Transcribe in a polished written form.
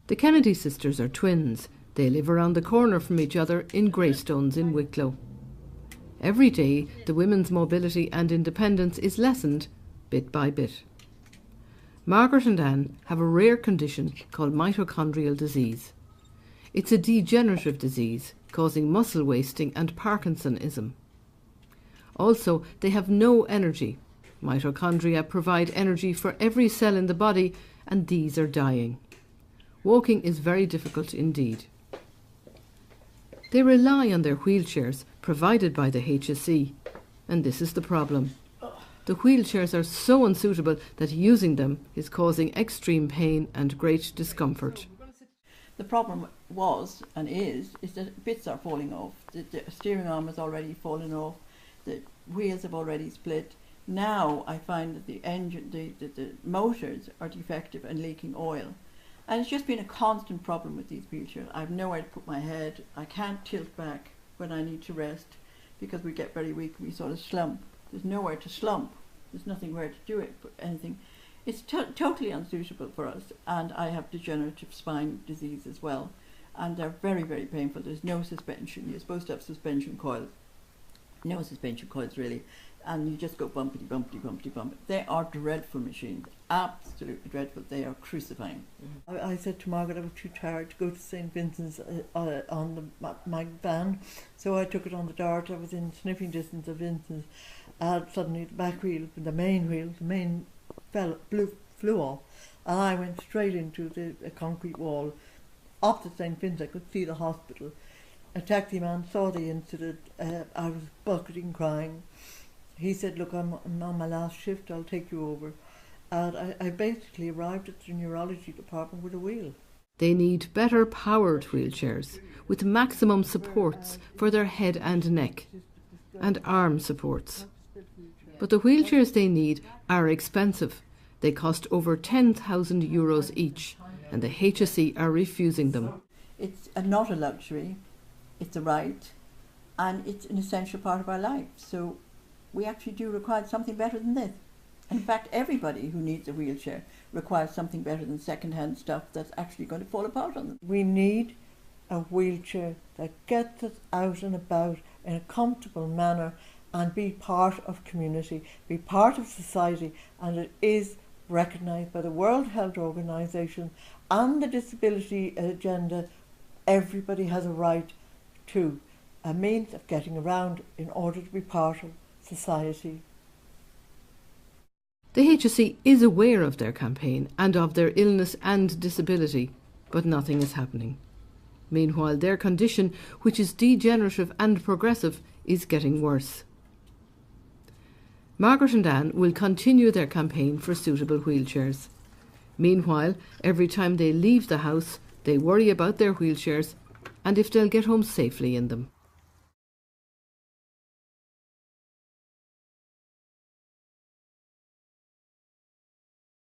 The Kennedy sisters are twins. They live around the corner from each other in Greystones in Wicklow. Every day, the women's mobility and independence is lessened bit by bit. Margaret and Ann have a rare condition called mitochondrial disease. It's a degenerative disease causing muscle wasting and Parkinsonism. Also, they have no energy. Mitochondria provide energy for every cell in the body, and these are dying. Walking is very difficult indeed. They rely on their wheelchairs provided by the HSE, and this is the problem. The wheelchairs are so unsuitable that using them is causing extreme pain and great discomfort. The problem was, and is that bits are falling off. The steering arm has already fallen off. The wheels have already split. Now I find that the engine, the motors are defective and leaking oil. And it's just been a constant problem with these wheelchairs. I have nowhere to put my head. I can't tilt back when I need to rest because we get very weak and we sort of slump. There's nowhere to slump. There's nothing where to do it, anything. It's totally unsuitable for us, and I have degenerative spine disease as well, and they're very, very painful. There's no suspension. You're supposed to have suspension coils. No suspension coils really, and you just go bumpity, bumpity, bumpity, bumpity. They are dreadful machines, absolutely dreadful. They are crucifying. I said to Margaret I was too tired to go to St. Vincent's on my van, so I took it on the dart. I was in sniffing distance of Vincent's. Suddenly the back wheel, the main flew off, and I went straight into the concrete wall opposite St. Vincent. I could see the hospital. A taxi man saw the incident. I was bucketing, crying. He said, "Look, I'm on my last shift, I'll take you over." And I basically arrived at the neurology department with a wheel. They need better powered wheelchairs with maximum supports for their head and neck and arm supports. But the wheelchairs they need are expensive. They cost over €10,000 each, and the HSE are refusing them. It's not a luxury, it's a right, and it's an essential part of our life. So we actually do require something better than this. In fact, everybody who needs a wheelchair requires something better than second-hand stuff that's actually going to fall apart on them. We need a wheelchair that gets us out and about in a comfortable manner and be part of community, be part of society, and it is recognised by the World Health Organization and the Disability Agenda. Everybody has a right to a means of getting around in order to be part of society. The HSE is aware of their campaign and of their illness and disability, but nothing is happening. Meanwhile, their condition, which is degenerative and progressive, is getting worse. Margaret and Ann will continue their campaign for suitable wheelchairs. Meanwhile, every time they leave the house, they worry about their wheelchairs and if they'll get home safely in them.